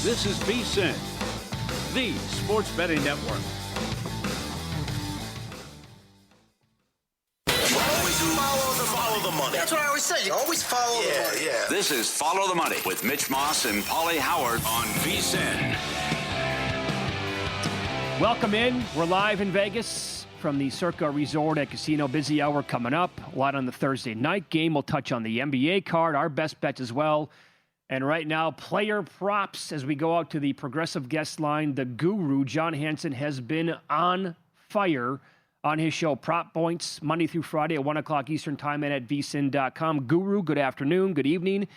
This is VSiN, the sports betting network. Always follow the money. That's what I always say. You always follow the money. Yeah. This is Follow the Money with Mitch Moss and Pauly Howard on VSiN. Welcome in. We're live in Vegas from the Circa Resort and Casino. Busy hour coming up. A lot on the Thursday night game. We'll touch on the NBA card, our best bets as well. And right now, player props as we go out to the progressive guest line. The guru, John Hansen, has been on fire on his show, Prop Points, Monday through Friday at 1 o'clock Eastern Time and at vsin.com. Guru, good afternoon, good evening.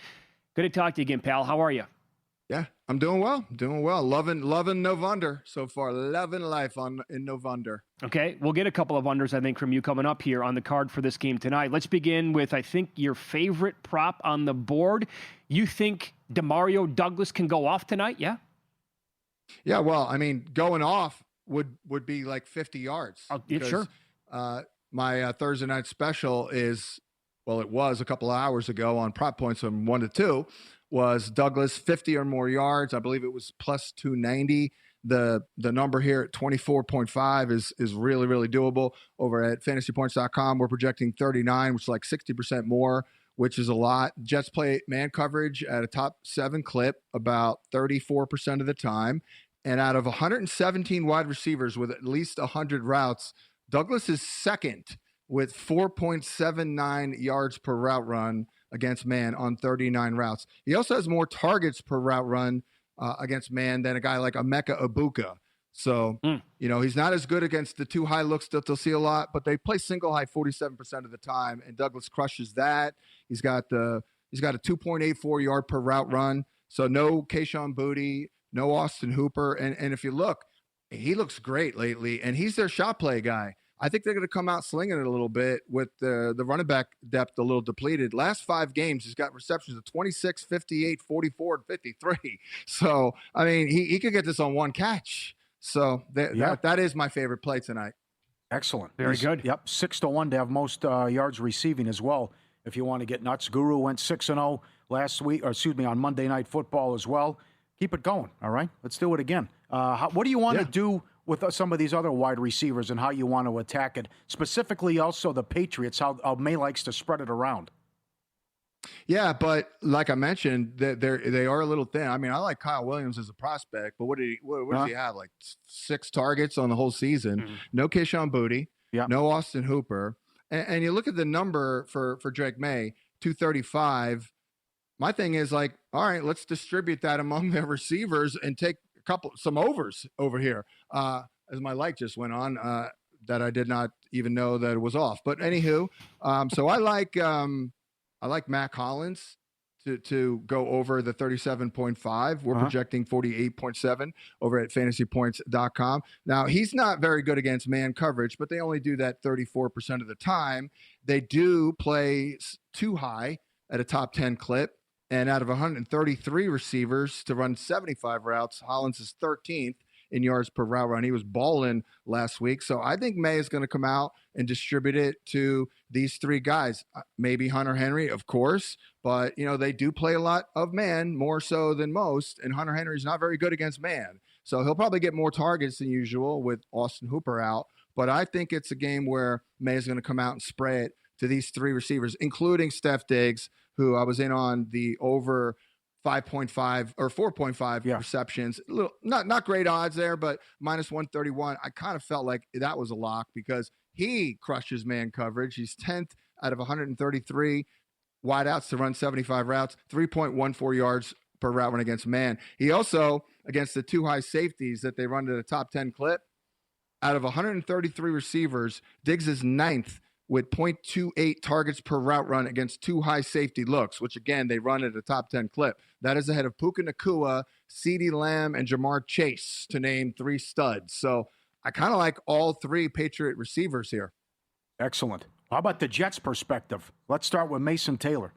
Good to talk to you again, pal. How are you? Yeah, I'm doing well. Loving November so far. Loving life in November. Okay, we'll get a couple of unders, I think, from you coming up here on the card for this game tonight. Let's begin with, I think, your favorite prop on the board. You think Demario Douglas can go off tonight, yeah? Yeah, well, I mean, going off would be like 50 yards. Yeah, sure. My Thursday night special is, well, it was a couple of hours ago on Prop Points from 1 to 2, was Douglas 50 or more yards. I believe it was plus 290. The number here at 24.5 is really, really doable. Over at fantasypoints.com, we're projecting 39, which is like 60% more, which is a lot. Jets play man coverage at a top 7 clip about 34% of the time. And out of 117 wide receivers with at least 100 routes, Douglas is second with 4.79 yards per route run against man on 39 routes. He also has more targets per route run against man than a guy like Emeka Egbuka. So, he's not as good against the two high looks that they'll see a lot, but they play single high 47% of the time, and Douglas crushes that. He's got a 2.84 yard per route run. So no Kayshon Boutte, no Austin Hooper. And if you look, he looks great lately, and he's their shot play guy. I think they're going to come out slinging it a little bit with the running back depth a little depleted. Last 5 games, he's got receptions of 26, 58, 44, and 53. So, I mean, he could get this on one catch. So that is my favorite play tonight. Excellent. Very good. Yep, 6-1 to have most yards receiving as well. If you want to get nuts, Guru went 6-0 on Monday Night Football as well. Keep it going. All right, let's do it again. What do you want to do with some of these other wide receivers and how you want to attack it? Specifically, also the Patriots, how May likes to spread it around. Yeah, but like I mentioned, they are a little thin. I mean, I like Kyle Williams as a prospect, but what does he have? Like 6 targets on the whole season. Mm-hmm. No Kayshon Boutte. No Austin Hooper. And you look at the number for Drake May, 235. My thing is like, all right, let's distribute that among their receivers and take some overs over here. As my light just went on, that I did not even know that it was off. But anywho, so I like Mac Hollins to go over the 37.5. We're projecting 48.7 over at fantasypoints.com. Now, he's not very good against man coverage, but they only do that 34% of the time. They do play too high at a top 10 clip. And out of 133 receivers to run 75 routes, Hollins is 13th in yards per route run. He was balling last week. So I think May is going to come out and distribute it to these 3 guys. Maybe Hunter Henry, of course, but, they do play a lot of man, more so than most, and Hunter Henry's not very good against man. So he'll probably get more targets than usual with Austin Hooper out. But I think it's a game where May is going to come out and spray it to these 3 receivers, including Steph Diggs, who I was in on the over 5.5 or 4.5 receptions. A little, not great odds there, but minus 131. I kind of felt like that was a lock because he crushes man coverage. He's 10th out of 133 wideouts to run 75 routes, 3.14 yards per route run against man. He also, against the 2 high safeties that they run at a top 10 clip, out of 133 receivers, Diggs is 9th with 0.28 targets per route run against 2 high safety looks, which, again, they run at a top 10 clip. That is ahead of Puka Nacua, CeeDee Lamb, and Jamar Chase, to name 3 studs. So I kind of like all 3 Patriot receivers here. Excellent. How about the Jets' perspective? Let's start with Mason Taylor.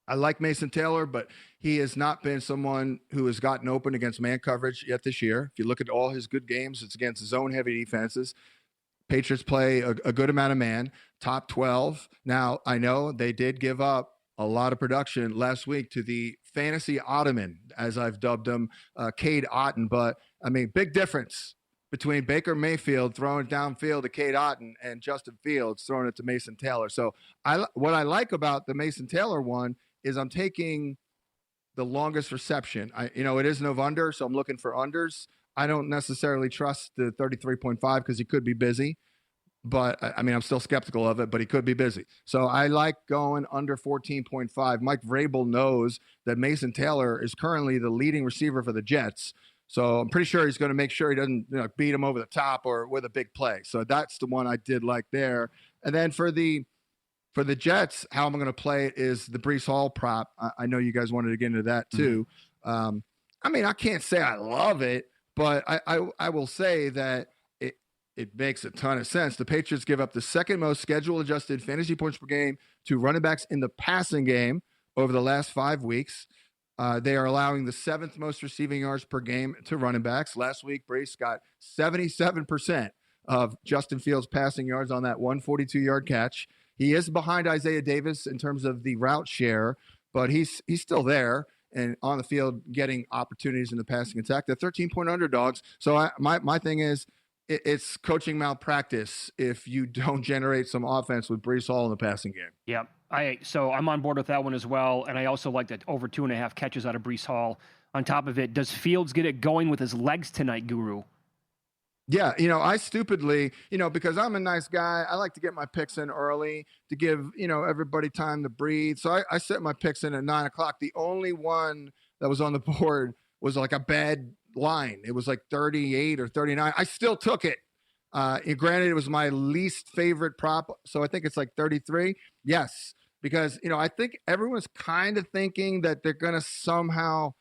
I like Mason Taylor, but he has not been someone who has gotten open against man coverage yet this year. If you look at all his good games, it's against zone-heavy defenses. Patriots play a good amount of man, top 12. Now, I know they did give up a lot of production last week to the fantasy Ottoman, as I've dubbed him, Cade Otton. But, I mean, big difference between Baker Mayfield throwing it downfield to Cade Otton and Justin Fields throwing it to Mason Taylor. So what I like about the Mason Taylor one is I'm taking the longest reception. It is an over-under, so I'm looking for unders. I don't necessarily trust the 33.5 because he could be busy. But, I mean, I'm still skeptical of it, but he could be busy. So I like going under 14.5. Mike Vrabel knows that Mason Taylor is currently the leading receiver for the Jets. So I'm pretty sure he's going to make sure he doesn't beat him over the top or with a big play. So that's the one I did like there. And then for the Jets, how I'm going to play it is the Breece Hall prop. I know you guys wanted to get into that too. I mean, I can't say I love it, but I will say that it makes a ton of sense. The Patriots give up the second most schedule-adjusted fantasy points per game to running backs in the passing game over the last 5 weeks. They are allowing the seventh most receiving yards per game to running backs. Last week, Breece got 77% of Justin Fields' passing yards on that 142-yard catch. He is behind Isaiah Davis in terms of the route share, but he's still there and on the field getting opportunities in the passing attack. They're 13-point underdogs. So my thing is, it's coaching malpractice if you don't generate some offense with Breece Hall in the passing game. Yep. So I'm on board with that one as well, and I also like that over 2.5 catches out of Breece Hall. On top of it, does Fields get it going with his legs tonight, Guru? Yeah, I stupidly, because I'm a nice guy, I like to get my picks in early to give, everybody time to breathe. So I set my picks in at 9 o'clock. The only one that was on the board was like a bad line. It was like 38 or 39. I still took it. Granted, it was my least favorite prop, so I think it's like 33. Yes, because, I think everyone's kind of thinking that they're going to somehow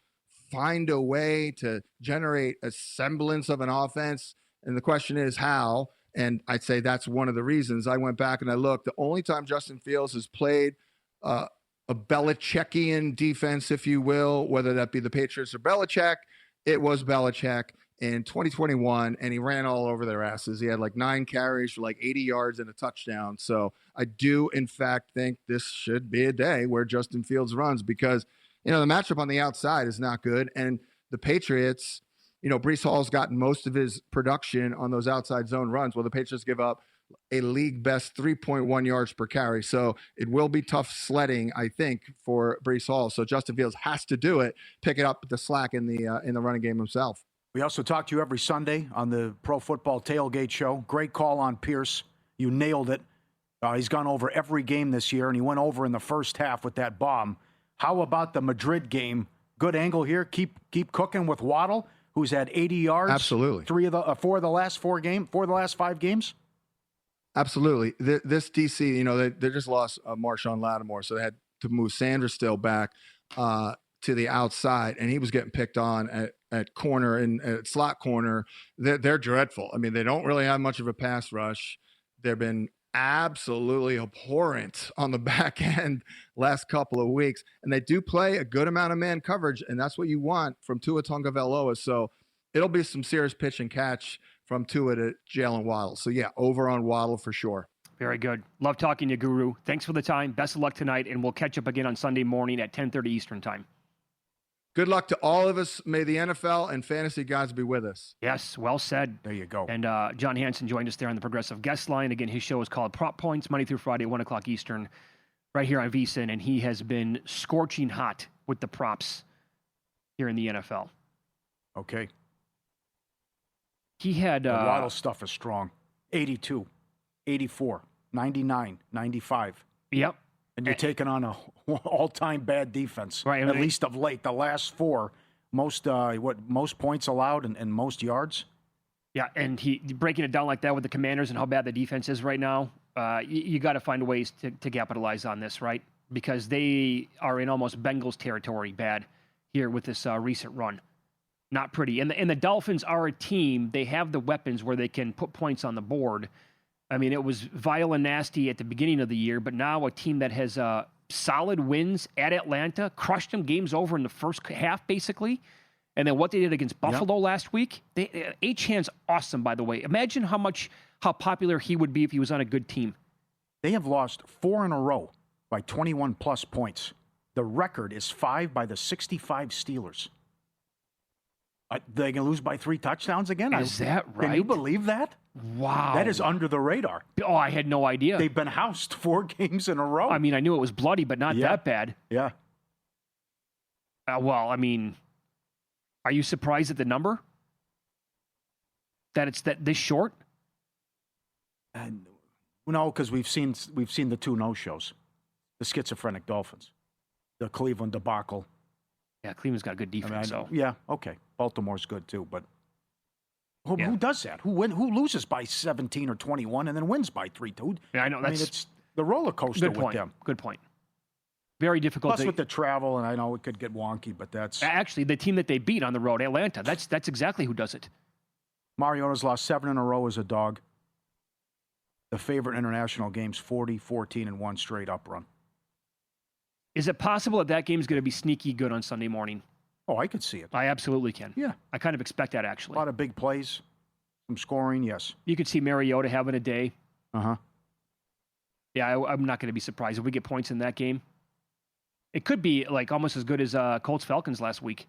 find a way to generate a semblance of an offense. And the question is how. And I'd say that's one of the reasons. I went back and I looked. The only time Justin Fields has played a Belichickian defense, if you will, whether that be the Patriots or Belichick, it was Belichick in 2021, and he ran all over their asses. He had like 9 carries for like 80 yards and a touchdown. So I do, in fact, think this should be a day where Justin Fields runs because, the matchup on the outside is not good. And the Patriots, Breece Hall's gotten most of his production on those outside zone runs. Well, the Patriots give up a league best 3.1 yards per carry. So it will be tough sledding, I think, for Breece Hall. So Justin Fields has to do it, pick it up the slack in the running game himself. We also talk to you every Sunday on the Pro Football Tailgate Show. Great call on Pierce. You nailed it. He's gone over every game this year, and he went over in the first half with that bomb. How about the Madrid game? Good angle here. Keep cooking with Waddle, who's had 80 yards. Absolutely. 4 of the last 5 games. Absolutely. This DC, they just lost Marshawn Lattimore, so they had to move Sanders still back to the outside, and he was getting picked on at corner and at slot corner. They're dreadful. I mean, they don't really have much of a pass rush. They've been absolutely abhorrent on the back end last couple of weeks, and they do play a good amount of man coverage, and that's what you want from Tua Tagovailoa. So it'll be some serious pitch and catch from Tua to Jalen Waddle. So, yeah, over on Waddle for sure. Very good. Love talking to you, Guru. Thanks for the time. Best of luck tonight, and we'll catch up again on Sunday morning at 10:30 Eastern Time. Good luck to all of us. May the NFL and fantasy gods be with us. Yes, well said. There you go. And John Hansen joined us there on the Progressive Guest Line. Again, his show is called Prop Points, Monday through Friday, 1 o'clock Eastern, right here on VSiN, and he has been scorching hot with the props here in the NFL. Okay. He had... the Waddle stuff is strong. 82, 84, 99, 95. Yep. And you're taking on a all-time bad defense, right? At least of late. The last 4, most points allowed and most yards. Yeah, and he breaking it down like that with the Commanders and how bad the defense is right now. You got to find ways to capitalize on this, right? Because they are in almost Bengals territory bad here with this recent run. Not pretty. And the Dolphins are a team. They have the weapons where they can put points on the board. I mean, it was vile and nasty at the beginning of the year, but now a team that has solid wins at Atlanta, crushed them, games over in the first half, basically. And then what they did against Buffalo last week. Achan's awesome, by the way. Imagine how popular he would be if he was on a good team. They have lost 4 in a row, by 21-plus points. The record is 5 by the 65 Steelers. They're going to lose by 3 touchdowns again? Is that right? Can you believe that? Wow. That is under the radar. Oh, I had no idea. They've been housed 4 games in a row. I mean, I knew it was bloody, but not that bad. Yeah. Well, I mean, are you surprised at the number? That it's this short? No, because we've seen the 2 no-shows. The schizophrenic Dolphins. The Cleveland debacle. Yeah, Cleveland's got a good defense. Yeah, okay. Baltimore's good too, but who does that? Who loses by 17 or 21 and then wins by 3-2? Yeah, I know. It's the roller coaster with them. Good point. Very difficult. Plus with the travel, and I know it could get wonky, but that's actually the team that they beat on the road, Atlanta. That's exactly who does it. Mariota's lost 7 in a row as a dog. The favorite international games 40, 14, and 1 straight up run. Is it possible that game's going to be sneaky good on Sunday morning? Oh, I could see it. I absolutely can. Yeah. I kind of expect that, actually. A lot of big plays, some scoring, yes. You could see Mariota having a day. Uh-huh. Yeah, I'm not going to be surprised if we get points in that game. It could be like almost as good as Colts-Falcons last week.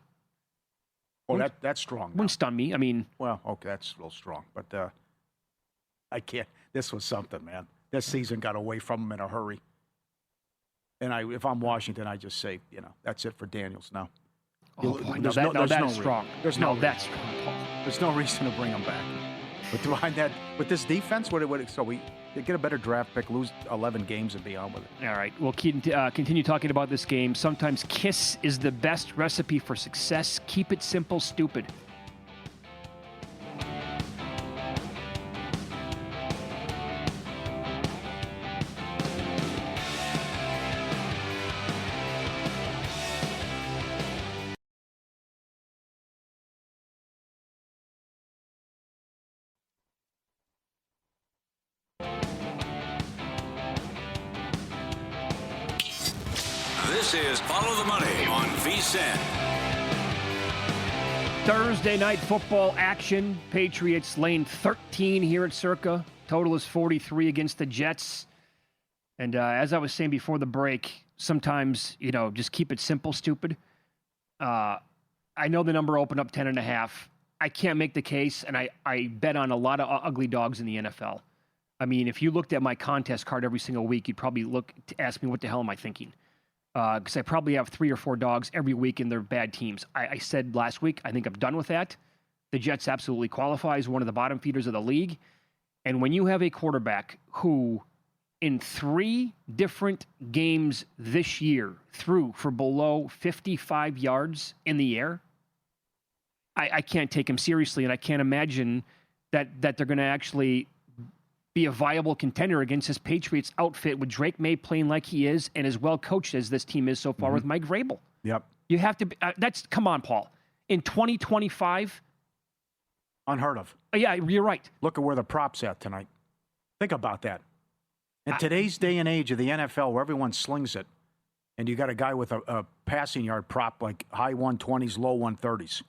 Oh, that's strong. Wouldn't stun me. I mean... Well, okay, that's a little strong. But I can't... This was something, man. This season got away from them in a hurry. And if I'm Washington, I just say, that's it for Daniels now. Oh, boy. That's strong. That's strong, Paul. There's no reason to bring him back. But behind that, with this defense, so we get a better draft pick, lose 11 games, and be on with it. All right. We'll continue talking about this game. Sometimes KISS is the best recipe for success. Keep it simple, stupid. This is Follow the Money on VSiN. Thursday night football action. Patriots laying 13 here at Circa. Total is 43 against the Jets. And as I was saying before the break, sometimes, just keep it simple, stupid. I know the number opened up 10.5. I can't make the case, and I bet on a lot of ugly dogs in the NFL. I mean, if you looked at my contest card every single week, you'd probably ask me, what the hell am I thinking? Because I probably have 3 or 4 dogs every week, and they're bad teams. I said last week, I think I'm done with that. The Jets absolutely qualify as one of the bottom feeders of the league. And when you have a quarterback who, in 3 different games this year, threw for below 55 yards in the air, I can't take him seriously, and I can't imagine that they're going to actually be a viable contender against this Patriots outfit with Drake May playing like he is and as well coached as this team is so far with Mike Vrabel. Yep. You have to come on, Paul. In 2025. Unheard of. Yeah, you're right. Look at where the prop's at tonight. Think about that. In today's day and age of the NFL where everyone slings it, and you got a guy with a passing yard prop like high 120s, low 130s.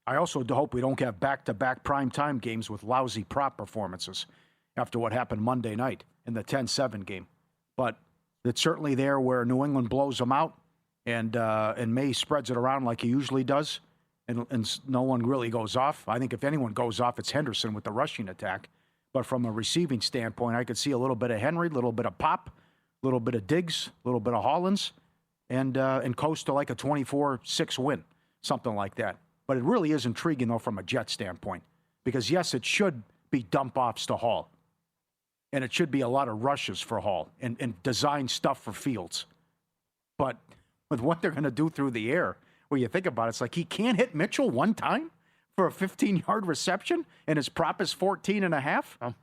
I also hope we don't have back-to-back primetime games with lousy prop performances after what happened Monday night in the 10-7 game. But it's certainly there where New England blows them out and May spreads it around like he usually does, and no one really goes off. I think if anyone goes off, it's Henderson with the rushing attack. But from a receiving standpoint, I could see a little bit of Henry, a little bit of Pop, a little bit of Diggs, a little bit of Hollins, and coast to like a 24-6 win, something like that. But it really is intriguing, though, from a Jet standpoint. Because, yes, it should be dump-offs to Hall. And it should be a lot of rushes for Hall and design stuff for Fields. But with what they're going to do through the air, where you think about it, it's like he can't hit Mitchell one time for a 15-yard reception, and his prop is 14.5. Oh.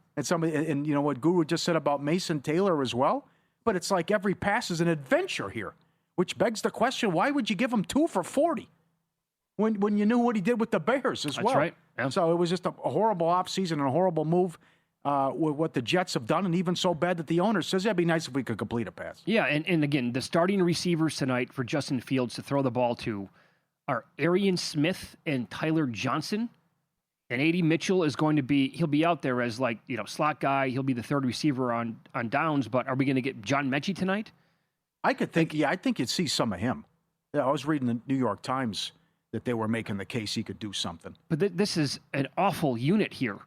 And you know what Guru just said about Mason Taylor as well? But it's like every pass is an adventure here, which begs the question, why would you give him 2 for 40 when you knew what he did with the Bears as well? That's right. Yeah. So it was just a horrible offseason and a horrible move with what the Jets have done, and even so bad that the owner says, it'd be nice if we could complete a pass. Yeah, and again, the starting receivers tonight for Justin Fields to throw the ball to are Arian Smith and Tyler Johnson. And A.D. Mitchell is going to he'll be out there as slot guy. He'll be the third receiver on downs, but are we going to get John Mechie tonight? I think you'd see some of him. Yeah, I was reading the New York Times that they were making the case he could do something. But this is an awful unit here.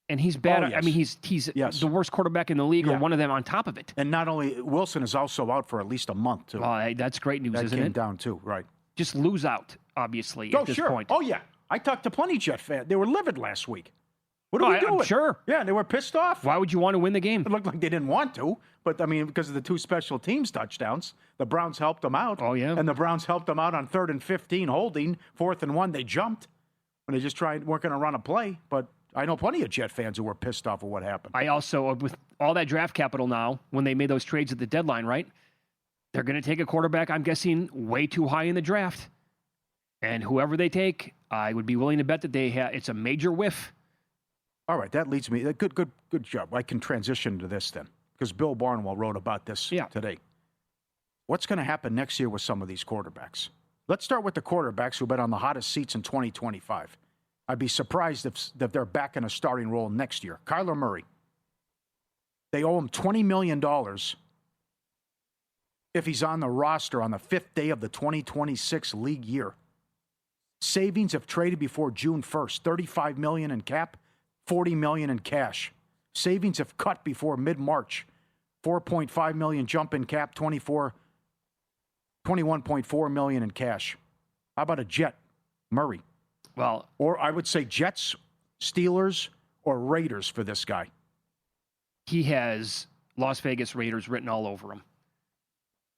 And he's bad. Oh, yes. I mean, he's the worst quarterback in the league, or one of them on top of it. And not only Wilson is also out for at least a month too. Oh, that's great news, isn't it? That came down too, right? Just lose out, obviously, at this point. Oh yeah, I talked to plenty Jet fans. They were livid last week. What are we doing? I'm sure. Yeah, they were pissed off. Why would you want to win the game? It looked like they didn't want to, but I mean, because of the 2 special teams touchdowns, the Browns helped them out. Oh yeah, and the Browns helped them out on 3rd and 15, holding 4th and 1. They jumped when they just weren't going to run a play. But I know plenty of Jet fans who were pissed off at what happened. I also, with all that draft capital now, when they made those trades at the deadline, right? They're going to take a quarterback, I'm guessing, way too high in the draft. And whoever they take, I would be willing to bet that it's a major whiff. All right, that leads me. Good job. I can transition to this then, because Bill Barnwell wrote about this today. What's going to happen next year with some of these quarterbacks? Let's start with the quarterbacks who've been on the hottest seats in 2025. I'd be surprised if they're back in a starting role next year. Kyler Murray. They owe him $20 million if he's on the roster on the 5th day of the 2026 league year. Savings if traded before June 1st, $35 million in cap, $40 million in cash. Savings if cut before mid-March, $4.5 million jump in cap, $21.4 million in cash. How about a Jet, Murray? Well, or I would say Jets, Steelers, or Raiders for this guy. He has Las Vegas Raiders written all over him.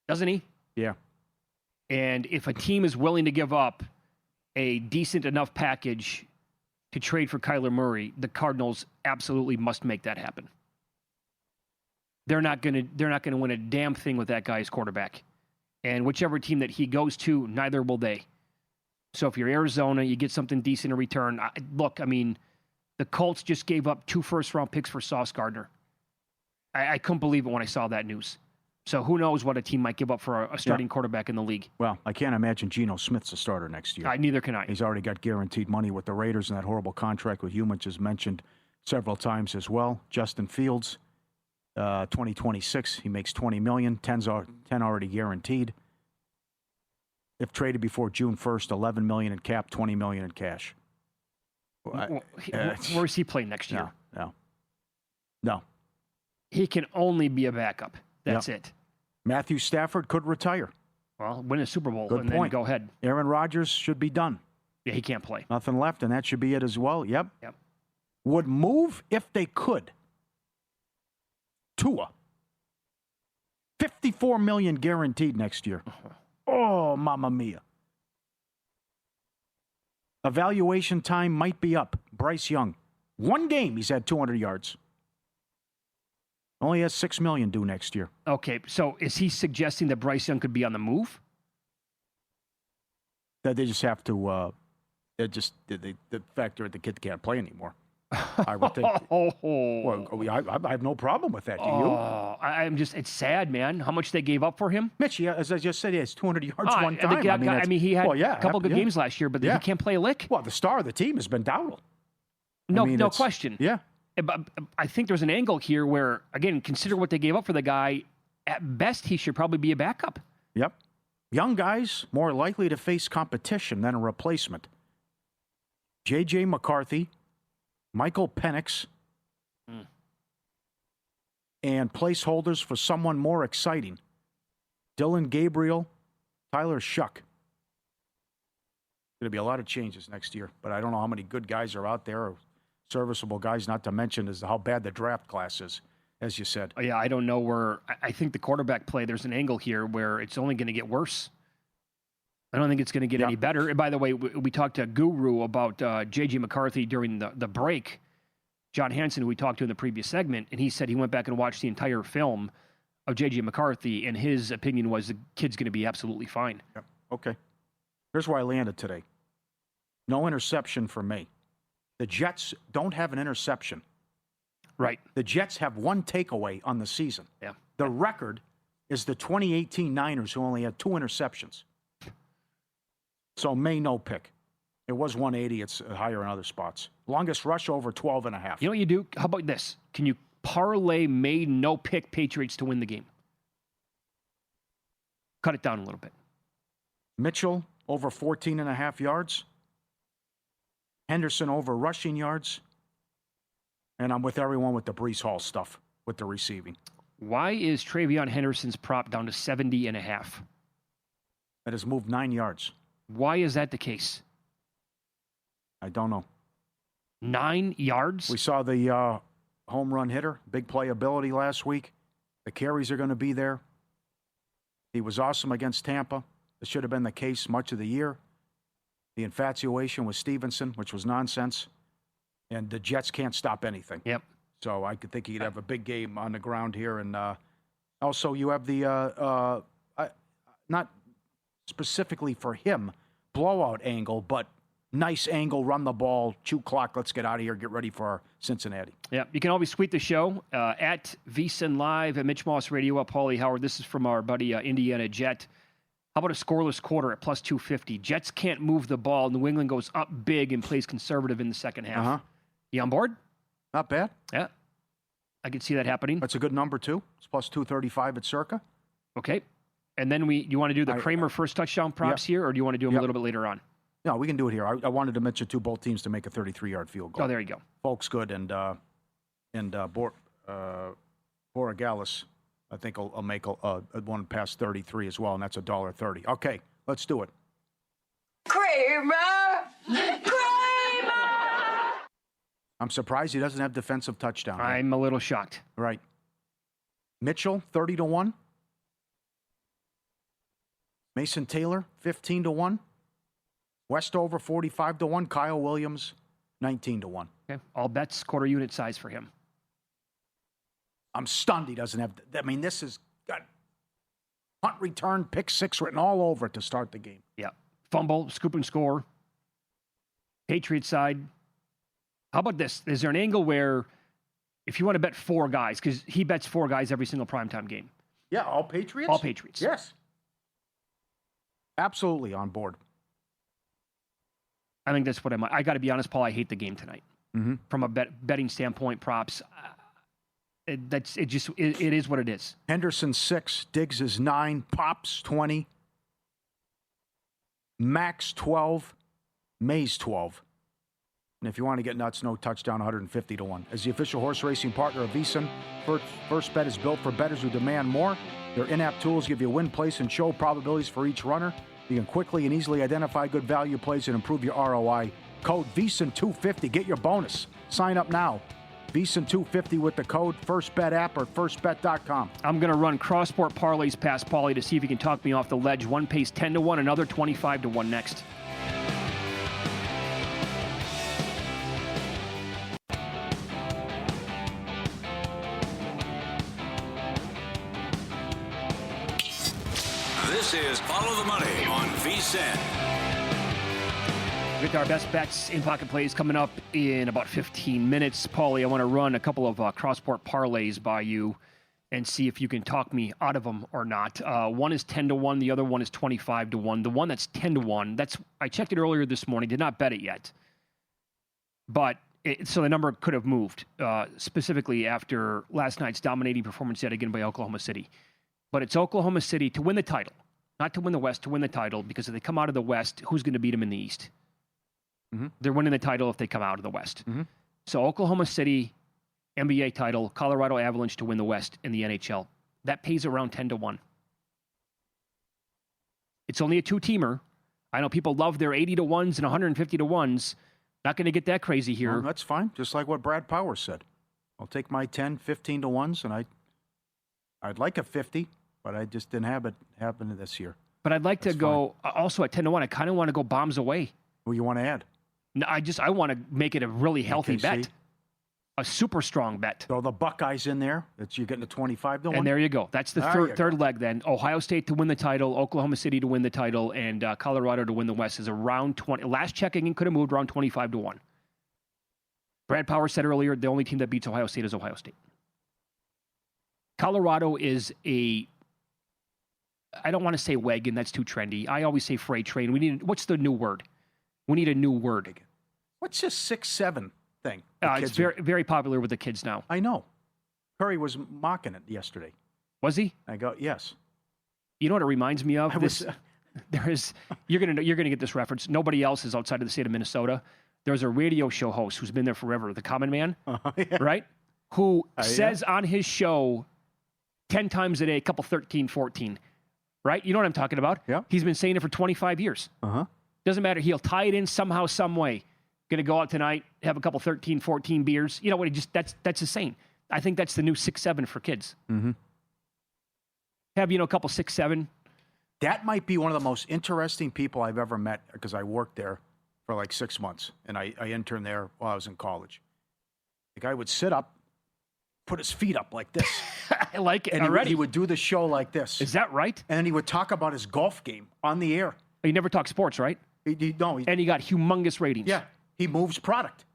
Doesn't he? Yeah. And if a team is willing to give up a decent enough package to trade for Kyler Murray, the Cardinals absolutely must make that happen. They're not going to win a damn thing with that guy as quarterback. And whichever team that he goes to, neither will they. So if you're Arizona, you get something decent in return. Look, I mean, the Colts just gave up 2 first-round picks for Sauce Gardner. I couldn't believe it when I saw that news. So who knows what a team might give up for a starting quarterback in the league. Well, I can't imagine Geno Smith's a starter next year. Neither can I. He's already got guaranteed money with the Raiders and that horrible contract with Humans is mentioned several times as well. Justin Fields, 2026, he makes $20 million, 10 already guaranteed. If traded before June 1st, $11 million in cap, $20 million in cash. Where is he playing next year? No. He can only be a backup. That's it. Matthew Stafford could retire. Well, win a Super Bowl Good and point. then go ahead. Aaron Rodgers should be done. Yeah, he can't play. Nothing left, and that should be it as well. Yep. Would move if they could. Tua. $54 million guaranteed next year. Oh, mamma mia. Evaluation time might be up. Bryce Young. 1 game, he's had 200 yards. Only has $6 million due next year. Okay, so is he suggesting that Bryce Young could be on the move? That they just have to. The factor that the kid can't play anymore. I would think. Well, I have no problem with that. Do you? I'm just. It's sad, man. How much they gave up for him. Mitch, as I just said, he has 200 yards one time. He had a couple good games last year, but he can't play a lick. Well, the star of the team has been Dowdle. No question. Yeah. But I think there's an angle here where, again, consider what they gave up for the guy. At best, he should probably be a backup. Yep. Young guys more likely to face competition than a replacement. J.J. McCarthy, Michael Penix, and placeholders for someone more exciting. Dylan Gabriel, Tyler Shuck. Going to be a lot of changes next year, but I don't know how many good guys are out there, or serviceable guys, not to mention is how bad the draft class is, as you said. Yeah, I don't know where. I think the quarterback play, there's an angle here where it's only going to get worse. I don't think it's going to get any better. And by the way, we talked to Guru about J.J. McCarthy during the break. John Hansen, who we talked to in the previous segment, and he said he went back and watched the entire film of J.J. McCarthy, and his opinion was the kid's going to be absolutely fine. Yep. Okay. Here's where I landed today. No interception for me. The Jets don't have an interception. Right. The Jets have 1 takeaway on the season. Yeah. The record is the 2018 Niners, who only had 2 interceptions. So May no pick. It was 180. It's higher in other spots. Longest rush over 12.5. You know what you do? How about this? Can you parlay May no pick Patriots to win the game? Cut it down a little bit. Mitchell over 14.5 yards. Henderson over rushing yards. And I'm with everyone with the Breece Hall stuff with the receiving. Why is Travion Henderson's prop down to 70.5? That has moved 9 yards. Why is that the case? I don't know. 9 yards? We saw the home run hitter, big playability last week. The carries are going to be there. He was awesome against Tampa. It should have been the case much of the year. The infatuation with Stevenson, which was nonsense. And the Jets can't stop anything. Yep. So I could think he'd have a big game on the ground here. And also you have the, not specifically for him, blowout angle, but nice angle, run the ball, chew clock, let's get out of here, get ready for Cincinnati. Yeah, you can always tweet the show at VSiN Live, at Mitch Moss Radio, at Pauly Howard. This is from our buddy Indiana Jet. How about a scoreless quarter at plus 250? Jets can't move the ball. New England goes up big and plays conservative in the second half. Uh-huh. You on board? Not bad. Yeah. I can see that happening. That's a good number, too. It's plus 235 at Circa. Okay. And then you want to do the Kramer first touchdown props here, or do you want to do them a little bit later on? No, we can do it here. I wanted to mention both teams to make a 33-yard field goal. Oh, there you go. Folks good, and Borregales, I think, will make a one past 33 as well, and that's $1.30. Okay, let's do it. Kramer! I'm surprised he doesn't have defensive touchdown. I'm a little shocked. Right. Mitchell, 30-1. Mason Taylor, 15-1. Westover, 45-1. Kyle Williams, 19-1. Okay. All bets, quarter unit size for him. I'm stunned he doesn't have. I mean, this has got punt return, pick six written all over it to start the game. Yeah. Fumble, scoop and score. Patriots side. How about this? Is there an angle where if you want to bet 4 guys, because he bets 4 guys every single primetime game? Yeah, all Patriots? All Patriots. Yes. Absolutely on board. I think that's what I got to be honest, Paul, I hate the game tonight. Mm-hmm. From a betting standpoint, props. It is what it is. Henderson 6, Diggs is 9, Pops 20, Max 12, Mays 12. And if you want to get nuts, no touchdown, 150-1. As the official horse racing partner of VSiN, First Bet is built for bettors who demand more. Their in-app tools give you win, place, and show probabilities for each runner. You can quickly and easily identify good value plays and improve your ROI. Code VSiN250. Get your bonus. Sign up now. VSiN250 with the code FirstBet app or firstbet.com. I'm going to run cross-sport parlays past Pauly to see if he can talk me off the ledge. One pays 10-1, another 25-1 next. This is Follow the Money on VSiN. With our best bets in pocket plays coming up in about 15 minutes. Pauly, I want to run a couple of cross-sport parlays by you and see if you can talk me out of them or not. One is 10-1, the other one is 25-1. The one that's 10-1, I checked it earlier this morning, did not bet it yet. But so the number could have moved, specifically after last night's dominating performance yet again by Oklahoma City. But it's Oklahoma City to win the title, not to win the West, to win the title, because if they come out of the West, who's going to beat them in the East? Mm-hmm. They're winning the title if they come out of the West. Mm-hmm. So Oklahoma City, NBA title, Colorado Avalanche to win the West in the NHL. That pays around 10-1. It's only a 2-teamer. I know people love their 80-1s and 150-1s. Not going to get that crazy here. Well, that's fine. Just like what Brad Powers said. I'll take my 10, 15-1s, and I'd like a 50, but I just didn't have it happen this year. But I'd like to go also at 10-1. I kind of want to go bombs away. Who you want to add? No, I want to make it a really healthy bet. A super strong bet. Throw the Buckeyes in there. You're getting a 25-1. And there you go. That's the third leg then. Ohio State to win the title, Oklahoma City to win the title, and Colorado to win the West is around 20. Last checking, it could have moved around 25-1. Brad Powers said earlier, the only team that beats Ohio State is Ohio State. Colorado is I don't want to say wagon. That's too trendy. I always say freight train. What's the new word? We need a new word. What's this 6-7 thing? It's very, very popular with the kids now. I know. Curry was mocking it yesterday. Was he? I go, yes. You know what it reminds me of? You're gonna get this reference. Nobody else is outside of the state of Minnesota. There's a radio show host who's been there forever, the Common Man, right? Who says on his show 10 times a day, couple 13, 14, right? You know what I'm talking about? Yeah. He's been saying it for 25 years. Doesn't matter. He'll tie it in somehow, some way. Going to go out tonight, have a couple 13, 14 beers. You know what? That's his saying. I think that's the new 6-7 for kids. Have, a couple 6-7. That might be one of the most interesting people I've ever met because I worked there for like 6 months, and I interned there while I was in college. The guy would sit up, put his feet up like this. I like it and already. He would do the show like this. Is that right? And then he would talk about his golf game on the air. He never talks sports, right? And he got humongous ratings. Yeah. He moves product.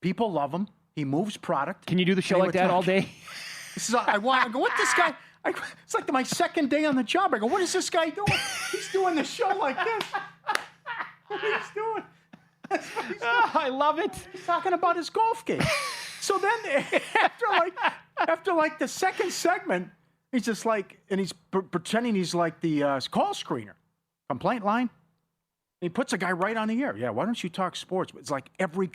People love him. He moves product. Can you do the show like that all day? I go, what this guy? It's like my second day on the job. I go, what is this guy doing? He's doing the show like this. What he's doing? I love it. He's talking about his golf game. So then after the second segment, he's just like, and he's pretending he's like the call screener, complaint line. And he puts a guy right on the air. Yeah, why don't you talk sports? It's like every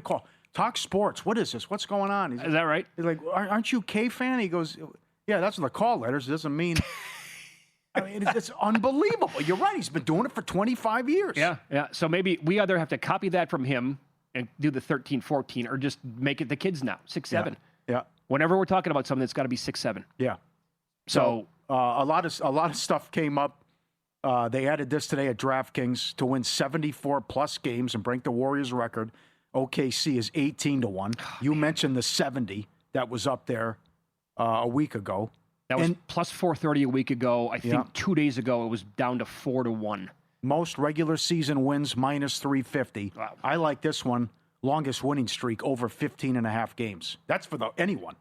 call. Talk sports. What is this? What's going on? Is that right? He's like, aren't you a K fan? He goes, yeah, that's in the call letters. It doesn't mean. I mean, it's unbelievable. You're right. He's been doing it for 25 years. Yeah. So maybe we either have to copy that from him and do the 13, 14, or just make it the kids now, 6-7. Yeah. Whenever we're talking about something, it's got to be 6-7. Yeah. So a lot of stuff came up. They added this today at DraftKings to win 74+ games and break the Warriors record. OKC is 18-1. You mentioned the 70 that was up there a week ago. That was plus 430 a week ago. I think 2 days ago it was down to 4-1. Most regular season wins minus 350. Wow. I like this one. Longest winning streak over 15.5 games. That's for anyone.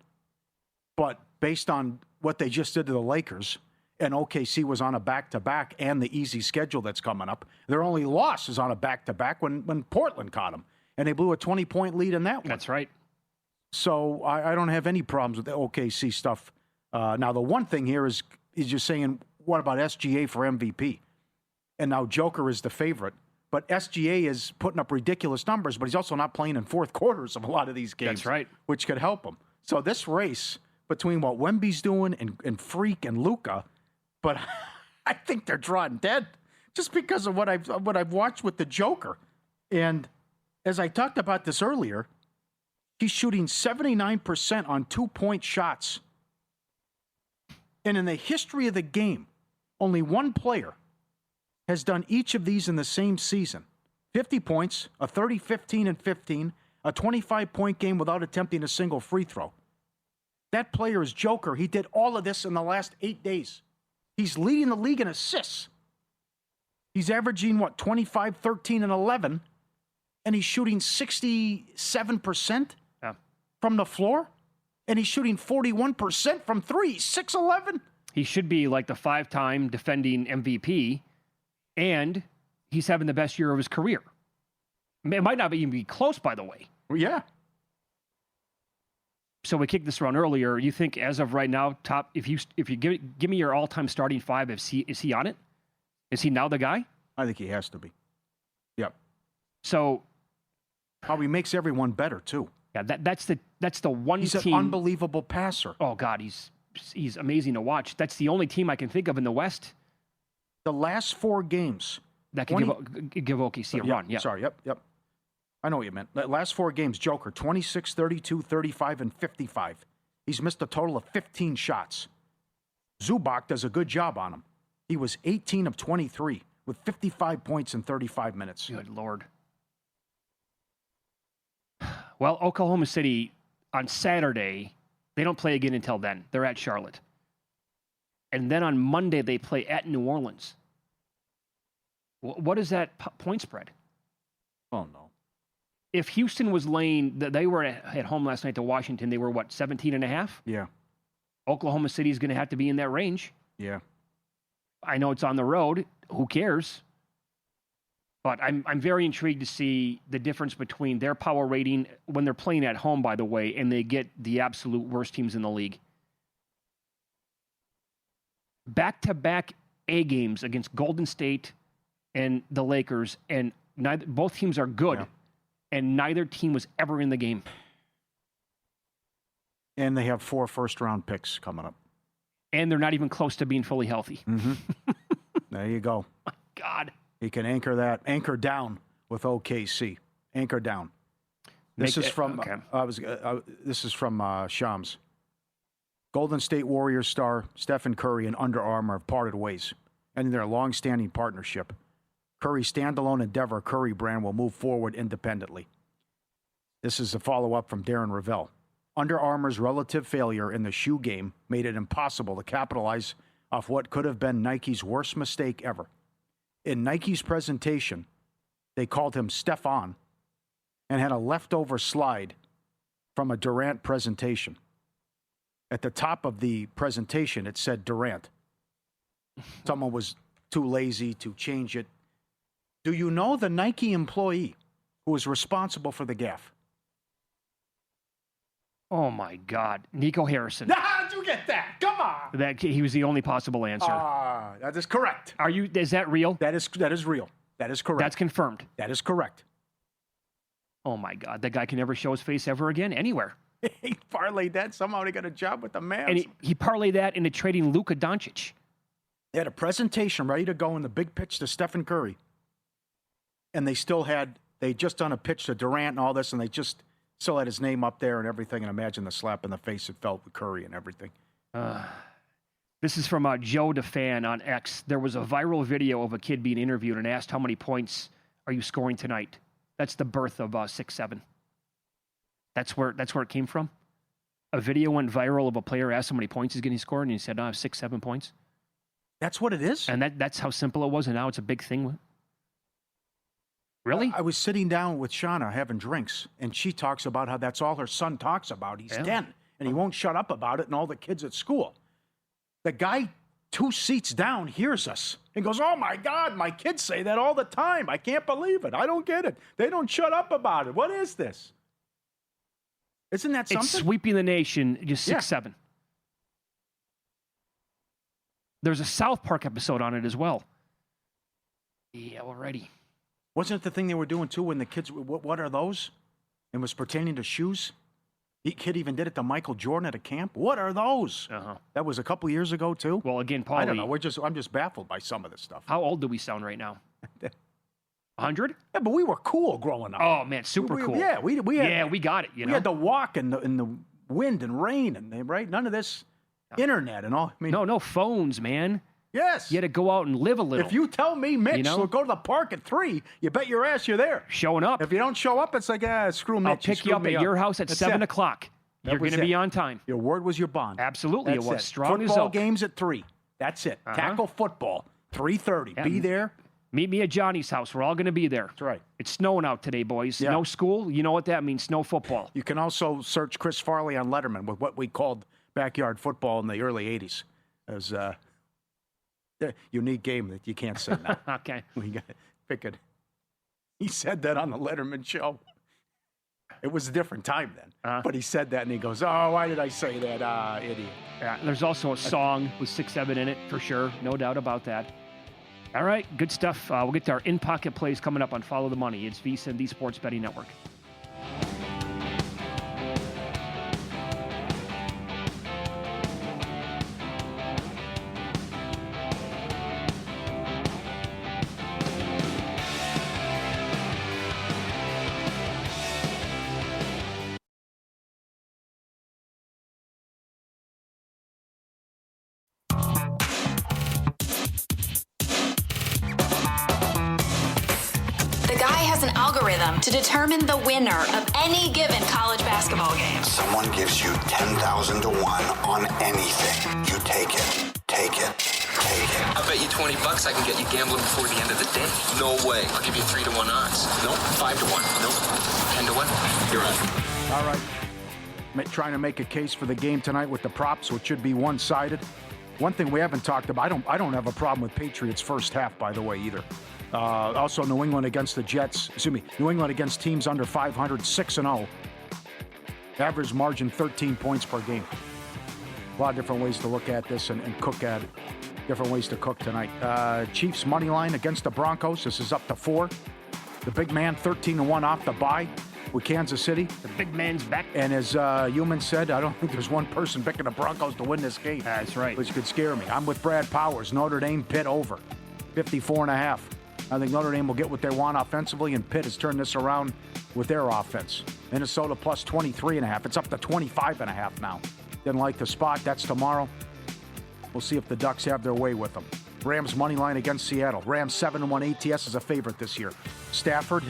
But based on what they just did to the Lakers, and OKC was on a back-to-back and the easy schedule that's coming up, their only loss is on a back-to-back when Portland caught them. And they blew a 20-point lead in that one. That's right. So I don't have any problems with the OKC stuff. Now, the one thing here is just saying, what about SGA for MVP? And now Joker is the favorite. But SGA is putting up ridiculous numbers, but he's also not playing in fourth quarters of a lot of these games. That's right. Which could help him. So this race between what Wemby's doing and Freak and Luka, but I think they're drawing dead just because of what I've watched with the Joker. And as I talked about this earlier, he's shooting 79% on 2-point shots. And in the history of the game, only one player has done each of these in the same season. 50 points, a 30, 15, and 15, a 25-point game without attempting a single free throw. That player is Joker. He did all of this in the last 8 days. He's leading the league in assists. He's averaging, 25, 13, and 11, and he's shooting 67% from the floor, and he's shooting 41% from three. 6'11". He should be like the 5-time defending MVP, and he's having the best year of his career. It might not even be close, by the way. Yeah. So we kicked this around earlier. You think, as of right now, top? If you give me your all-time starting five, is he on it? Is he now the guy? I think he has to be. Yep. So, how he makes everyone better too. Yeah, that's the one He's team. He's an unbelievable passer. Oh God, he's amazing to watch. That's the only team I can think of in the West. The last 4 games that can give OKC a run. Yeah. Sorry. Yep. I know what you meant. The last 4 games, Joker, 26, 32, 35, and 55. He's missed a total of 15 shots. Zubac does a good job on him. He was 18 of 23 with 55 points in 35 minutes. Good Lord. Well, Oklahoma City, on Saturday, they don't play again until then. They're at Charlotte. And then on Monday, they play at New Orleans. What is that point spread? Oh, no. If Houston was laying, they were at home last night to Washington. They were, 17.5? Yeah. Oklahoma City is going to have to be in that range. Yeah. I know it's on the road. Who cares? But I'm very intrigued to see the difference between their power rating when they're playing at home, by the way, and they get the absolute worst teams in the league. back-to-back A games against Golden State and the Lakers, and both teams are good, and neither team was ever in the game. And they have 4 first-round picks coming up. And they're not even close to being fully healthy. Mm-hmm. There you go. My God. He can anchor down with OKC. Anchor down. This is from Shams. Golden State Warriors star Stephen Curry and Under Armour have parted ways, ending their long-standing partnership. Curry's standalone endeavor, Curry brand, will move forward independently. This is a follow-up from Darren Ravel. Under Armour's relative failure in the shoe game made it impossible to capitalize off what could have been Nike's worst mistake ever. In Nike's presentation, they called him Stefan and had a leftover slide from a Durant presentation. At the top of the presentation, it said Durant. Someone was too lazy to change it. Do you know the Nike employee who was responsible for the gaffe? Oh, my God. Nico Harrison. How'd you get that? Come on. He was the only possible answer. That is correct. Is that real? That is real. That is correct. That's confirmed. That is correct. Oh, my God. That guy can never show his face ever again, anywhere. He parlayed that. Somehow he got a job with the Mavs. And he parlayed that into trading Luka Doncic. They had a presentation ready to go in the big pitch to Stephen Curry. And they just done a pitch to Durant and all this, and they just still had his name up there and everything. And imagine the slap in the face it felt with Curry and everything. This is from Joe DeFan on X. There was a viral video of a kid being interviewed and asked, how many points are you scoring tonight? That's the birth of 6'7". That's where it came from. A video went viral of a player asked how many points he's getting scored, and he said, I have 6-7 points. That's what it is? And that's how simple it was, and now it's a big thing. Really? I was sitting down with Shauna having drinks, and she talks about how that's all her son talks about. He's 10, and he won't shut up about it, and all the kids at school. The guy 2 seats down hears us and goes, oh, my God, my kids say that all the time. I can't believe it. I don't get it. They don't shut up about it. What is this? Isn't that something? It's sweeping the nation, just 6'7". There's a South Park episode on it as well. Yeah, already. Wasn't it the thing they were doing, too, when the kids, what are those? And was pertaining to shoes? The kid even did it to Michael Jordan at a camp. What are those? That was a couple years ago, too. Well, again, Pauly, I don't know. I'm just baffled by some of this stuff. How old do we sound right now? 100? Yeah, but we were cool growing up. Oh, man, super cool. Yeah, we got it, We had to walk in the wind and rain, and right? None of this internet and all. I mean, no phones, man. Yes. You had to go out and live a little. If you tell me, Mitch, we'll go to the park at 3, you bet your ass you're there. Showing up. If you don't show up, it's like, screw Mitch. I'll pick you up at your house at 7 o'clock. You're going to be on time. Your word was your bond. Absolutely, it was. Strong as Football oak. games at 3. That's it. Tackle football, 3:30. Yeah. Be there. Meet me at Johnny's house. We're all going to be there. That's right. It's snowing out today, boys. Yeah. No school. You know what that means. No football. You can also search Chris Farley on Letterman with what we called backyard football in the early 80s. It was a unique game that you can't say now. Okay. We got to pick it. He said that on the Letterman show. It was a different time then. But he said that, and he goes, oh, why did I say that? Idiot. Yeah, there's also a song with 6'7" in it, for sure. No doubt about that. All right, good stuff. We'll get to our in-pocket plays coming up on Follow the Money. It's VSiN, the Sports Betting Network. To determine the winner of any given college basketball game. Someone gives you 10,000 to 1 on anything. You take it. Take it. Take it. I bet you $20 I can get you gambling before the end of the day. No way. I'll give you 3 to 1 odds. Nope. 5 to 1. Nope. 10 to 1. You're right. All right. Trying to make a case for the game tonight with the props, which should be one-sided. One thing we haven't talked about, I don't have a problem with Patriots first half, by the way, either. Also, New England against the Jets. New England against teams under 500, 6-0. Average margin 13 points per game. A lot of different ways to look at this and cook at it. different ways to cook tonight. Chiefs money line against the Broncos. This is up to 4. The big man 13-1 off the bye with Kansas City. The big man's back. And as Human said, I don't think there's one person picking the Broncos to win this game. That's right. Which could scare me. I'm with Brad Powers. Notre Dame, Pitt over. 54.5. I think Notre Dame will get what they want offensively, and Pitt has turned this around with their offense. Minnesota plus 23.5. It's up to 25.5 now. Didn't like the spot. That's tomorrow. We'll see if the Ducks have their way with them. Rams money line against Seattle. Rams 7-1 ATS is a favorite this year. McVay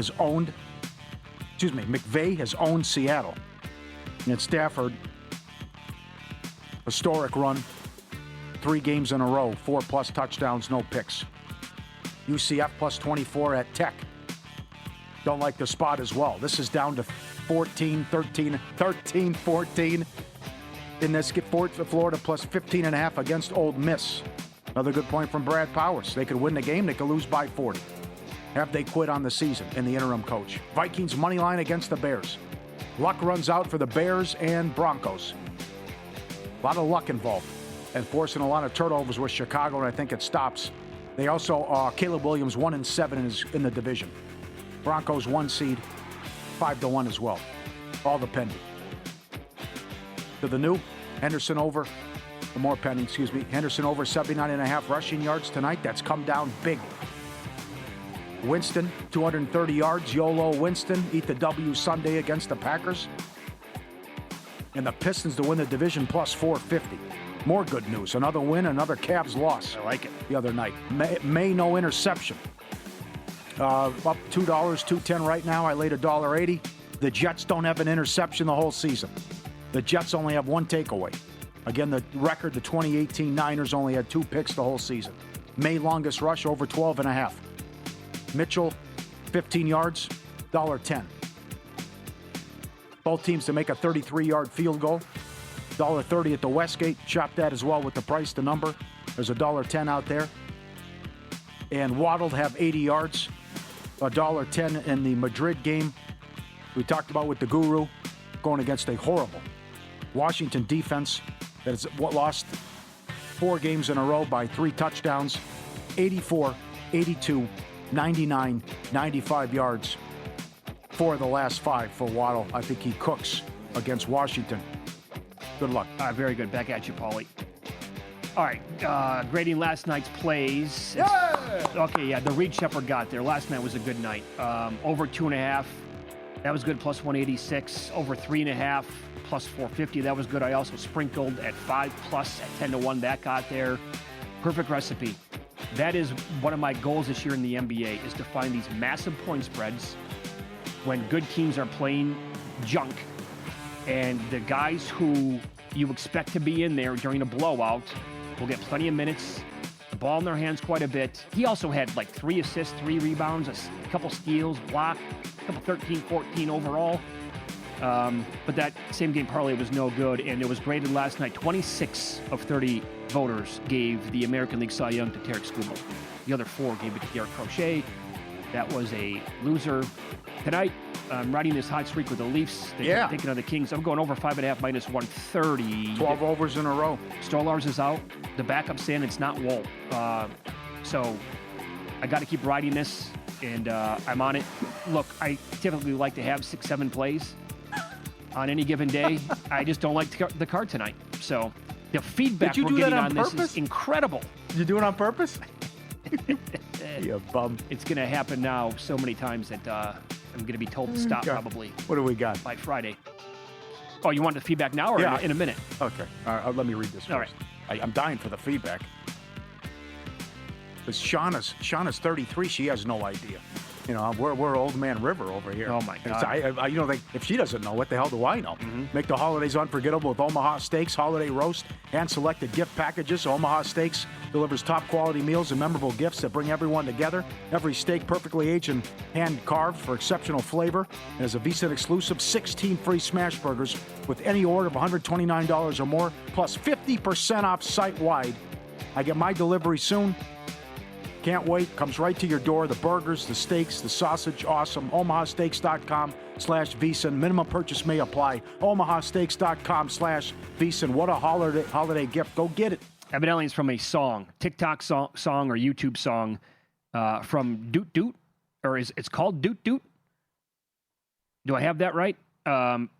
has owned Seattle. And Stafford, historic run, 3 games in a row, 4+ touchdowns, no picks. UCF plus 24 at Tech. Don't like the spot as well. This is down to 14. In this Florida plus 15.5 against Ole Miss. Another good point from Brad Powers. They could win the game. They could lose by 40. Have they quit on the season in the interim coach? Vikings money line against the Bears. Luck runs out for the Bears and Broncos. A lot of luck involved. And forcing a lot of turnovers with Chicago, and I think it stops. They also, Caleb Williams 1-7 in the division. Broncos 1 seed, 5-1 as well. All the pending. To the new, Henderson over, Henderson over 79.5 rushing yards tonight. That's come down big. Winston, 230 yards. YOLO Winston, eat the W Sunday against the Packers. And the Pistons to win the division plus 450. More good news. Another win, another Cavs loss. I like it. The other night. May no interception. Up $2, $2.10 right now. I laid $1.80. The Jets don't have an interception the whole season. The Jets only have 1 takeaway. Again, the record, the 2018 Niners only had 2 picks the whole season. May longest rush over 12.5. Mitchell, 15 yards, $1.10. Both teams to make a 33-yard field goal. $1.30 at the Westgate. Shop that as well with the price, the number. There's $1.10 out there. And Waddle have 80 yards. $1.10 in the Madrid game. We talked about with the Guru going against a horrible Washington defense that has lost 4 games in a row by 3 touchdowns. 84, 82, 99, 95 yards. 4 of the last 5 for Waddle. I think he cooks against Washington. Good luck. Very good. Back at you, Pauly. All right. Grading last night's plays. The Reed Shepherd got there. Last night was a good night. Over 2.5. That was good. Plus 186. Over 3.5. Plus 450. That was good. I also sprinkled at 5+ at 10-1. That got there. Perfect recipe. That is one of my goals this year in the NBA, is to find these massive point spreads when good teams are playing junk, and the guys who you expect to be in there during a blowout will get plenty of minutes, the ball in their hands quite a bit. He also had like 3 assists, 3 rebounds, a couple steals, block, a couple 13, 14 overall. But that same game parlay was no good, and it was graded last night. 26 of 30 voters gave the American League Cy Young to Tarek Skubal. The other 4 gave it to Derek Crochet. That was a loser. Tonight, I'm riding this hot streak with the Leafs. They're taking on the Kings. I'm going over 5.5 minus 130. 12 overs in a row. Stolarz is out. The backup's in. It's not Woll. So I got to keep riding this, and I'm on it. Look, I typically like to have 6-7 plays on any given day. I just don't like the card tonight. So the feedback we're getting on this is incredible. Did you do it on purpose? You bum. It's going to happen now so many times that I'm going to be told to stop probably. What do we got? By Friday. Oh, you want the feedback now or in a minute? Okay. All right, let me read this first. All right. I'm dying for the feedback. Because Shauna's 33. She has no idea. You know, we're Old Man River over here. Oh, my God. If she doesn't know, what the hell do I know? Mm-hmm. Make the holidays unforgettable with Omaha Steaks, holiday roast, and selected gift packages. Omaha Steaks delivers top-quality meals and memorable gifts that bring everyone together. Every steak perfectly aged and hand-carved for exceptional flavor. And as a VSiN exclusive, 16 free smash burgers with any order of $129 or more, plus 50% off site-wide. I get my delivery soon. Can't wait. Comes right to your door. The burgers, the steaks, the sausage, awesome. omahasteaks.com/VSiN. Minimum purchase may apply. omahasteaks.com/VSiN. What a holiday gift. Go get it. Evidently, it's from a song, TikTok song or YouTube song from Doot Doot, or it's called Doot Doot. Do I have that right?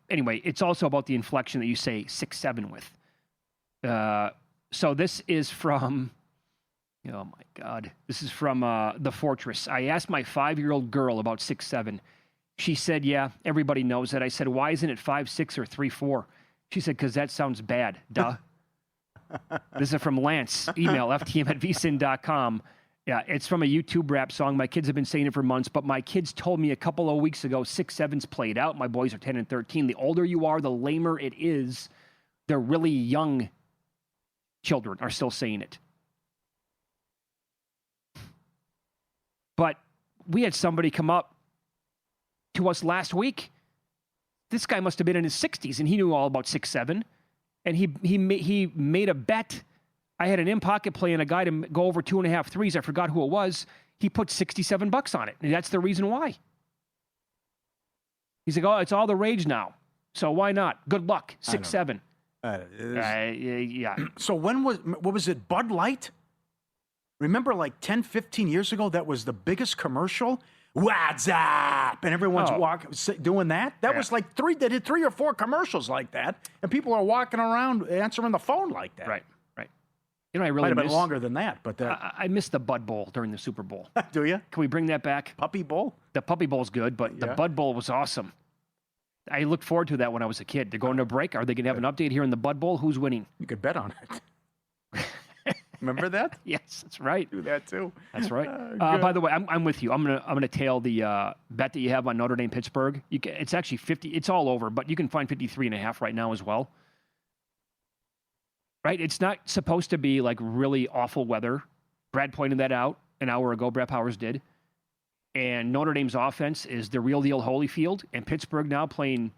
Anyway, it's also about the inflection that you say 6'7" with. So this is from, oh my God, this is from The Fortress. I asked my 5-year-old girl about 6'7". She said, yeah, everybody knows that. I said, why isn't it 5'6" or 3'4"? She said, because that sounds bad. Duh. This is from Lance. Email ftm@vsin.com. Yeah, it's from a YouTube rap song. My kids have been saying it for months, but my kids told me a couple of weeks ago 6'7's played out. My boys are 10 and 13. The older you are, the lamer it is. They're really young children are still saying it. But we had somebody come up to us last week. This guy must have been in his 60s, and he knew all about 6'7". And he made a bet. I had an in-pocket play and a guy to go over 2.5 threes. I forgot who it was. He put $67 on it, and that's the reason why. He's like, oh, it's all the rage now, so why not? Good luck, 6'7". Yeah. So what was it, Bud Light? Remember like 10, 15 years ago, that was the biggest commercial? What's up? And everyone's doing that. That was like they did 3 or 4 commercials like that, and people are walking around answering the phone like that. Right. You know, I really might have been longer than that, but I missed the Bud Bowl during the Super Bowl. Do you? Can we bring that back? Puppy Bowl? The Puppy Bowl's good, but the Bud Bowl was awesome. I looked forward to that when I was a kid. They're going to break. Are they going to have an update here in the Bud Bowl? Who's winning? You could bet on it. Remember that? Yes, that's right. Do that too. That's right. By the way, I'm with you. I'm gonna tail the bet that you have on Notre Dame Pittsburgh. It's actually 50. It's all over, but you can find 53.5 right now as well. Right? It's not supposed to be like really awful weather. Brad pointed that out an hour ago. Brad Powers did. And Notre Dame's offense is the real deal Holyfield, and Pittsburgh now playing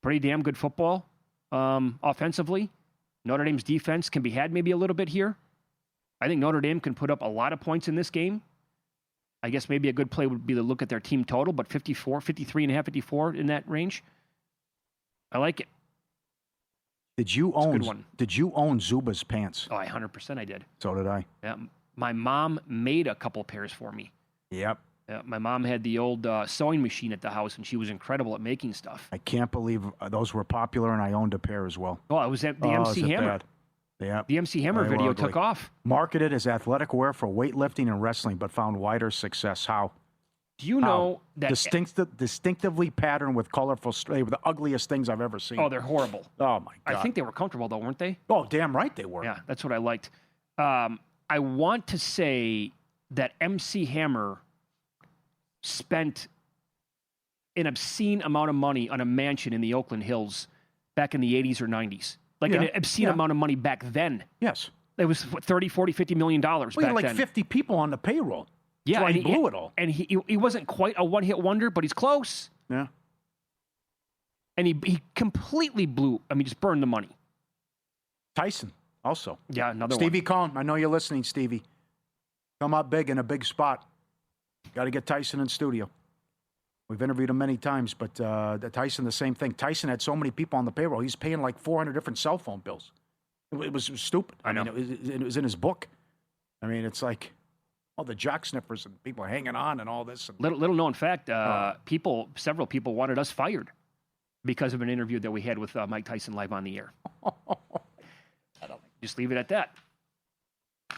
pretty damn good football offensively. Notre Dame's defense can be had maybe a little bit here. I think Notre Dame can put up a lot of points in this game. I guess maybe a good play would be to look at their team total, but 53.5, 54 in that range. I like it. Did you own Zuba's pants? Oh, 100% I did. So did I. Yeah, my mom made a couple pairs for me. Yep. My mom had the old sewing machine at the house, and she was incredible at making stuff. I can't believe those were popular, and I owned a pair as well. Oh, it was the MC Hammer. Yeah, the MC Hammer video took off. Marketed as athletic wear for weightlifting and wrestling, but found wider success. How? Do you know that distinctively patterned with colorful? They were the ugliest things I've ever seen. Oh, they're horrible. Oh my God! I think they were comfortable though, weren't they? Oh, damn right they were. Yeah, that's what I liked. I want to say that MC Hammer spent an obscene amount of money on a mansion in the Oakland Hills back in the 80s or 90s. Like an obscene amount of money back then. Yes. It was $30, $40, $50 million back then. He had like 50 people on the payroll. Yeah, and he blew it all. And he wasn't quite a one-hit wonder, but he's close. Yeah. And he completely blew, just burned the money. Tyson also. Yeah, another Stevie one. Cohn, I know you're listening, Stevie. Come up big in a big spot. Got to get Tyson in studio. We've interviewed him many times, but Tyson, the same thing. Tyson had so many people on the payroll. He's paying like 400 different cell phone bills. It was stupid. I know. It was in his book. It's like all the jock sniffers and people are hanging on and all this. Little known fact, several people wanted us fired because of an interview that we had with Mike Tyson live on the air. Just leave it at that.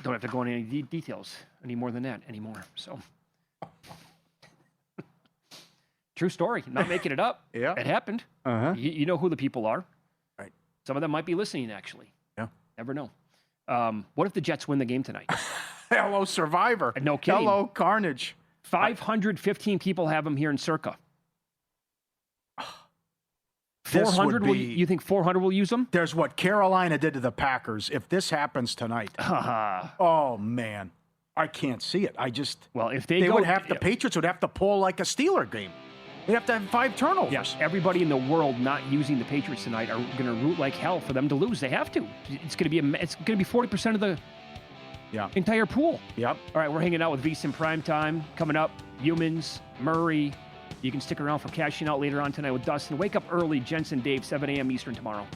Don't have to go into any details any more than that anymore. So. True story. Not making it up. Yeah. It happened. Uh-huh. You know who the people are. Right. Some of them might be listening, actually. Yeah. Never know. What if the Jets win the game tonight? Hello, Survivor. No kidding. Hello, Carnage. 515 people have them here in Circa. 400 you think 400 will use them? There's what Carolina did to the Packers. If this happens tonight. Oh, man. I can't see it. If the Patriots would have to pull like a Steeler game. They'd have to have 5 turnovers. Yes, everybody in the world not using the Patriots tonight are going to root like hell for them to lose. They have to. It's going to be 40% of the entire pool. Yep. All right, we're hanging out with VSiN Primetime coming up. Humans, Murray. You can stick around for cashing out later on tonight with Dustin. Wake up early, Jensen, Dave, 7 a.m. Eastern tomorrow.